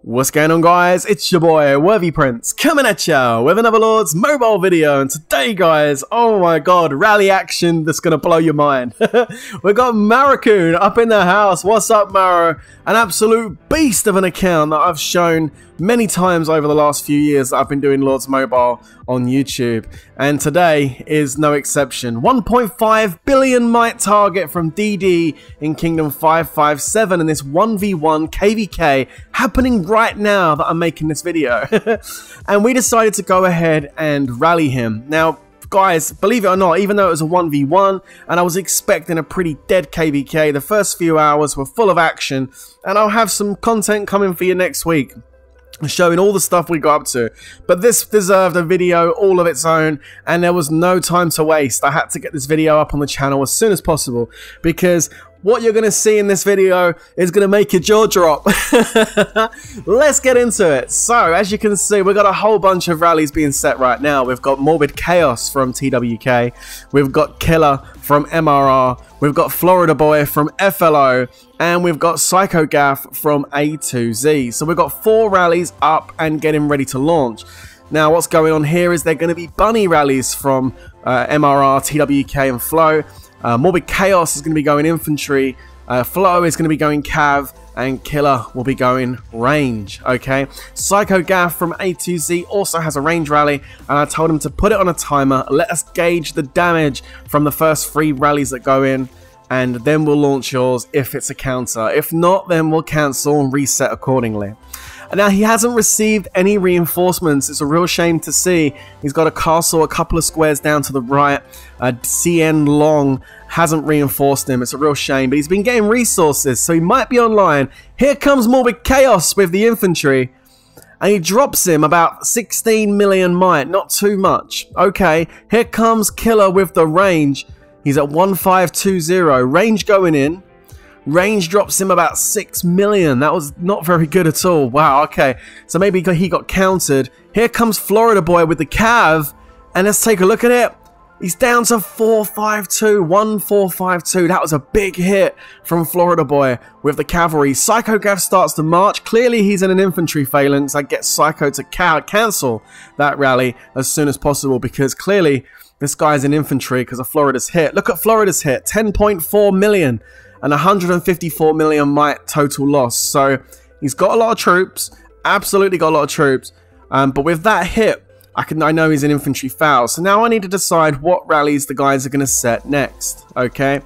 What's going on, guys? It's your boy Worthy Prince coming at ya with another Lord's mobile video, and today, guys, oh my god, rally action that's gonna blow your mind. We got Maruokun up in the house. What's up, Maro? An absolute beast of an account that I've shown many times over the last few years that I've been doing Lord's Mobile on YouTube, and today is no exception. 1.5 billion mite target from DD in Kingdom 557, and this 1v1 KVK happening right now that I'm making this video. And we decided to go ahead and rally him. Now, guys, believe it or not, even though it was a 1v1 and I was expecting a pretty dead KVK, the first few hours were full of action, and I'll have some content coming for you next week showing all the stuff we got up to. But this deserved a video all of its own, and there was no time to waste. I had to get this video up on the channel as soon as possible, because what you're going to see in this video is going to make your jaw drop. Let's get into it. So, as you can see, we've got a whole bunch of rallies being set right now. We've got Morbid Chaos from TWK. We've got Killer from MRR. We've got Florida Boy from FLO. And we've got Psycho Gaff from A2Z. So we've got 4 rallies up and getting ready to launch. Now, what's going on here is they're going to be bunny rallies from MRR, TWK, and Flow. Morbid Chaos is going to be going infantry, Flow is going to be going cav, and Killer will be going range. Okay, Psycho Gaff from A2Z also has a range rally, and I told him to put it on a timer. Let us gauge the damage from the first 3 rallies that go in, and then we'll launch yours if it's a counter. If not, then we'll cancel and reset accordingly. And now, he hasn't received any reinforcements. It's a real shame to see. He's got a castle a couple of squares down to the right. CN Long hasn't reinforced him. It's a real shame, but he's been getting resources, so he might be online. Here comes Morbid Chaos with the infantry, and he drops him about 16 million mite, not too much. Okay, here comes Killer with the range. He's at 1520, range going in. Range drops him about 6 million. That was not very good at all. Wow, okay. So maybe he got countered. Here comes Florida Boy with the cav. And let's take a look at it. He's down to 452. 1452. That was a big hit from Florida Boy with the cavalry. Psycho Gaff starts to march. Clearly he's in an infantry phalanx. I get Psycho to cancel that rally as soon as possible, because clearly this guy's in infantry because of Florida's hit. Look at Florida's hit. 10.4 million. And 154 million mite total loss. So he's got a lot of troops, absolutely got a lot of troops. But with that hit, I know he's an infantry foul. So now I need to decide what rallies the guys are going to set next. Okay,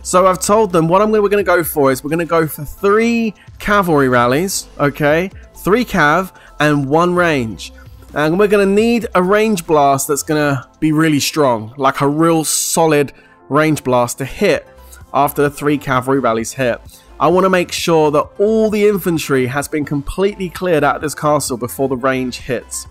so I've told them what we're going to go for is we're going to go for 3 cavalry rallies. Okay, 3 cav and 1 range. And we're going to need a range blast that's going to be really strong, like a real solid range blast to hit after the 3 cavalry rallies hit. I want to make sure that all the infantry has been completely cleared out of this castle before the range hits.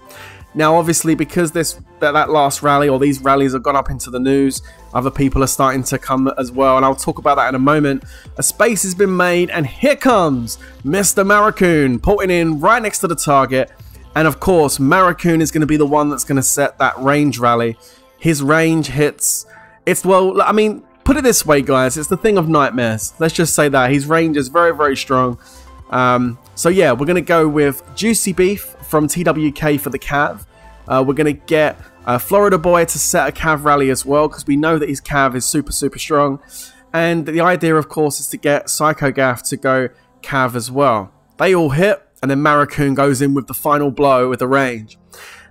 Now, obviously, because that last rally, or these rallies, have gone up into the news, other people are starting to come as well, and I'll talk about that in a moment. A space has been made, and here comes Mr. Maruokun, putting in right next to the target. And of course, Maruokun is going to be the one that's going to set that range rally. His range hits, well, I mean, put it this way, guys, it's the thing of nightmares. Let's just say that. His range is very, very strong. So yeah, we're going to go with Juicy Beef from TWK for the cav. We're going to get Florida Boy to set a cav rally as well, because we know that his cav is super, super strong. And the idea, of course, is to get Psycho Gaff to go cav as well. They all hit, and then Maruokun goes in with the final blow with the range.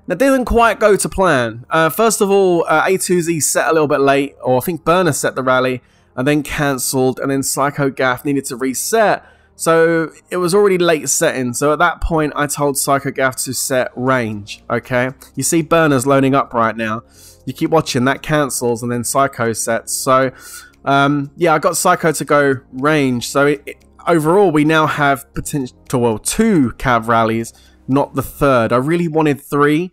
That didn't quite go to plan. First of all, A2Z set a little bit late, or I think Burner set the rally, and then cancelled, and then Psycho Gaff needed to reset. So it was already late setting, so at that point I told Psycho Gaff to set range, okay? You see Burner's loading up right now. you keep watching, that cancels, and then Psycho sets. So yeah, I got Psycho to go range. So overall, we now have potential, well, 2 cav rallies, not the third. I really wanted 3,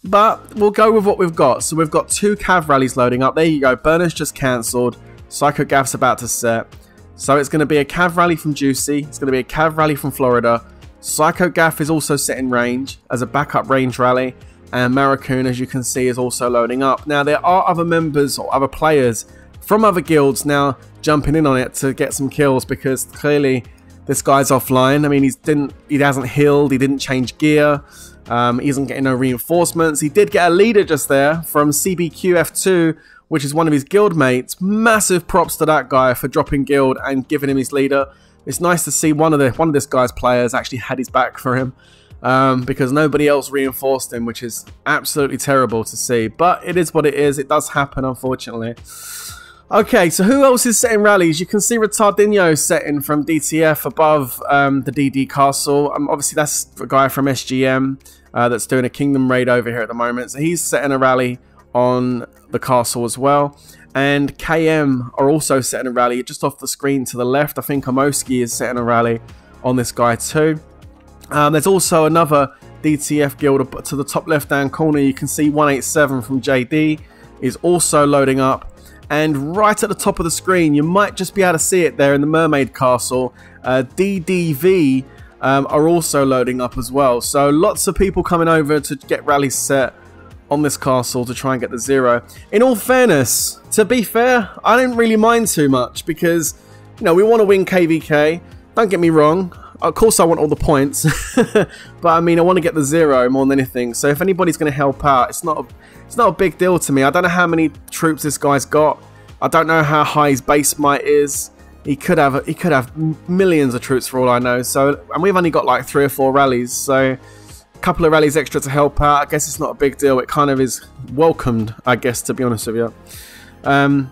but we'll go with what we've got. So we've got 2 cav rallies loading up. There you go. Burner's just cancelled. Psycho Gaff's about to set. So it's going to be a cav rally from Juicy. It's going to be a cav rally from Florida. Psycho Gaff is also set in range as a backup range rally. And Maruokun, as you can see, is also loading up. Now, there are other members or other players from other guilds now jumping in on it to get some kills, because clearly this guy's offline. I mean, he hasn't healed, he didn't change gear, he isn't getting no reinforcements. He did get a leader just there from CBQF2, which is one of his guild mates. Massive props to that guy for dropping guild and giving him his leader. It's nice to see one of this guy's players actually had his back for him, because nobody else reinforced him, which is absolutely terrible to see. But it is what it is. It does happen, unfortunately. Okay, so who else is setting rallies? You can see Retardinho setting from DTF above the DD Castle. Obviously, that's a guy from SGM that's doing a Kingdom raid over here at the moment. So he's setting a rally on the castle as well. And KM are also setting a rally just off the screen to the left. I think Omoski is setting a rally on this guy too. There's also another DTF guild to the top left-hand corner. You can see 187 from JD is also loading up. And right at the top of the screen, you might just be able to see it there in the Mermaid Castle. DDV are also loading up as well. So lots of people coming over to get rallies set on this castle to try and get the 0. In all fairness, to be fair, I didn't really mind too much because, you know, we want to win KVK. Don't get me wrong. Of course, I want all the points, but I mean, I want to get the 0 more than anything. So if anybody's going to help out, it's not a big deal to me. I don't know how many troops this guy's got. I don't know how high his base might is. He could have millions of troops for all I know. So, and we've only got like 3 or 4 rallies. So, a couple of rallies extra to help out. I guess it's not a big deal. It kind of is welcomed, I guess, to be honest with you. But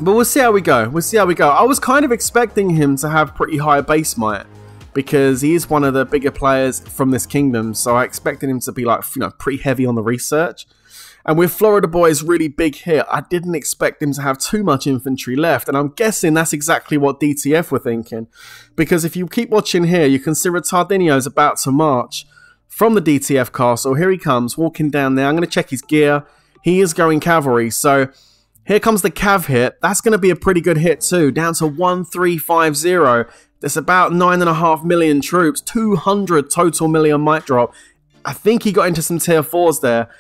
we'll see how we go. We'll see how we go. I was kind of expecting him to have pretty high base might, because he is one of the bigger players from this kingdom. So I expected him to be like, you know, pretty heavy on the research. And with Florida Boy's really big hit, I didn't expect him to have too much infantry left. And I'm guessing that's exactly what DTF were thinking. Because if you keep watching here, you can see Retardinho's about to march from the DTF castle. Here he comes, walking down there. I'm going to check his gear. He is going cavalry. So here comes the cav hit. That's going to be a pretty good hit too. Down to 1350. There's about 9.5 million troops. 200 total million might drop. I think he got into some tier 4s there.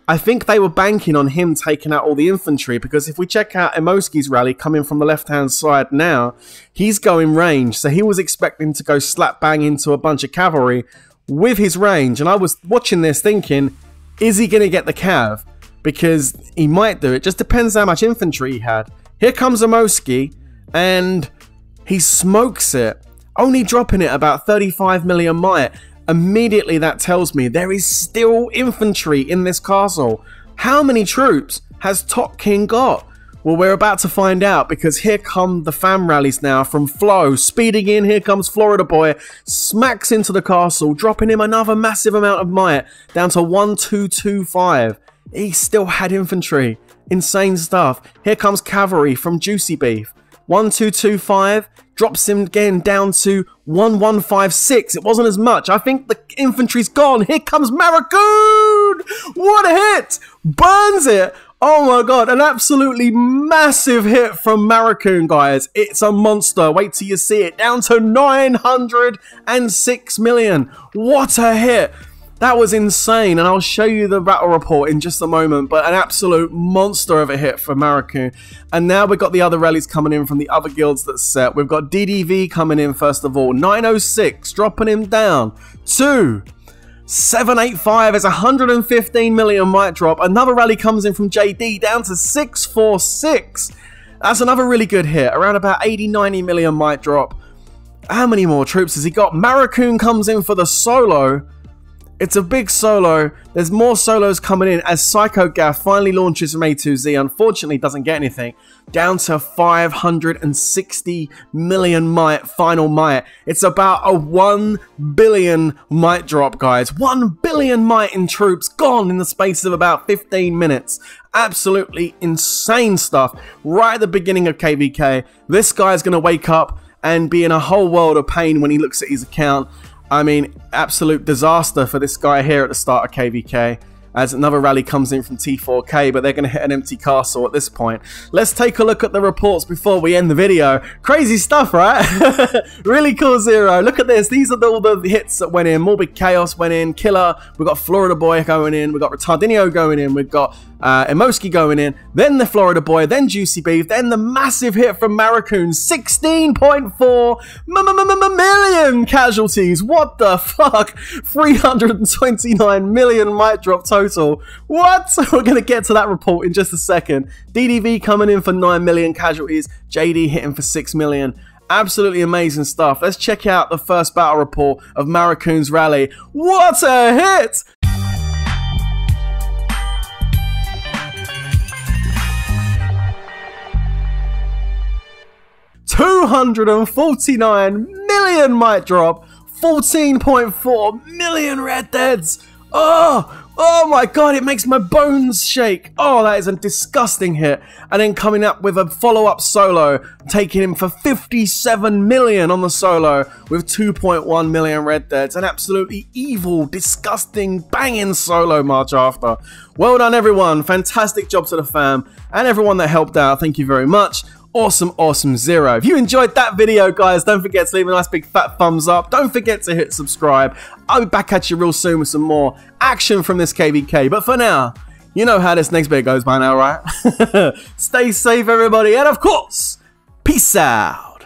I think they were banking on him taking out all the infantry, because if we check out Emoski's rally coming from the left-hand side now, he's going range. So he was expecting to go slap bang into a bunch of cavalry with his range. And I was watching this thinking, is he going to get the cav? Because he might do. It just depends how much infantry he had. Here comes Emoski, and he smokes it, only dropping it about 35 million might. Immediately that tells me there is still infantry in this castle. How many troops has Top King got? Well, we're about to find out, because here come the fam rallies now from Flo. Speeding in, here comes Florida Boy. Smacks into the castle, dropping him another massive amount of might, down to 1225. He still had infantry. Insane stuff. Here comes cavalry from Juicy Beef. 1225. Drops him again down to 1156. It wasn't as much. I think the infantry's gone. Here comes Maruokun. What a hit. Burns it. Oh my god. An absolutely massive hit from Maruokun, guys. It's a monster. Wait till you see it. Down to 906 million. What a hit. That was insane, and I'll show you the battle report in just a moment, but an absolute monster of a hit for Maruokun. And now we've got the other rallies coming in from the other guilds that's set. We've got DDV coming in first of all, 906, dropping him down to 785. It's 115 million might drop. Another rally comes in from JD down to 646. That's another really good hit, around about 80-90 million might drop. How many more troops has he got? Maruokun comes in for the solo. It's a big solo. There's more solos coming in as Psycho Gaff finally launches from A2Z. Unfortunately, doesn't get anything. Down to 560 million might, final might. It's about a 1 billion might drop, guys. 1 billion might in troops gone in the space of about 15 minutes. Absolutely insane stuff. Right at the beginning of KVK, this guy's going to wake up and be in a whole world of pain when he looks at his account. I mean, absolute disaster for this guy here at the start of KVK, as another rally comes in from T4K, but they're going to hit an empty castle at this point. Let's take a look at the reports before we end the video. Crazy stuff, right? Really cool, Zero. Look at this. These are all the hits that went in. Morbid Chaos went in. Killer. We've got Florida Boy going in. We've got Retardinio going in. We've got Emoski going in. Then the Florida Boy. Then Juicy Beef. Then the massive hit from Maruokun. 16.4 million casualties. What the fuck? 329 million might drop total. What? We're going to get to that report in just a second. DDV coming in for 9 million casualties. JD hitting for 6 million. Absolutely amazing stuff. Let's check out the first battle report of Maruokun's rally. What a hit! $249 million might drop. 14.4 million red deads. Oh my god, it makes my bones shake. Oh, that is a disgusting hit. And then coming up with a follow-up solo, taking him for 57 million on the solo with 2.1 million red deads. An absolutely evil, disgusting, banging solo march after. Well done, everyone. Fantastic job to the fam and everyone that helped out. Thank you very much. Awesome, awesome, Zero. If you enjoyed that video, guys, don't forget to leave a nice big fat thumbs up. Don't forget to hit subscribe. I'll be back at you real soon with some more action from this KVK. But for now, you know how this next bit goes by now, right? Stay safe, everybody. And of course, peace out.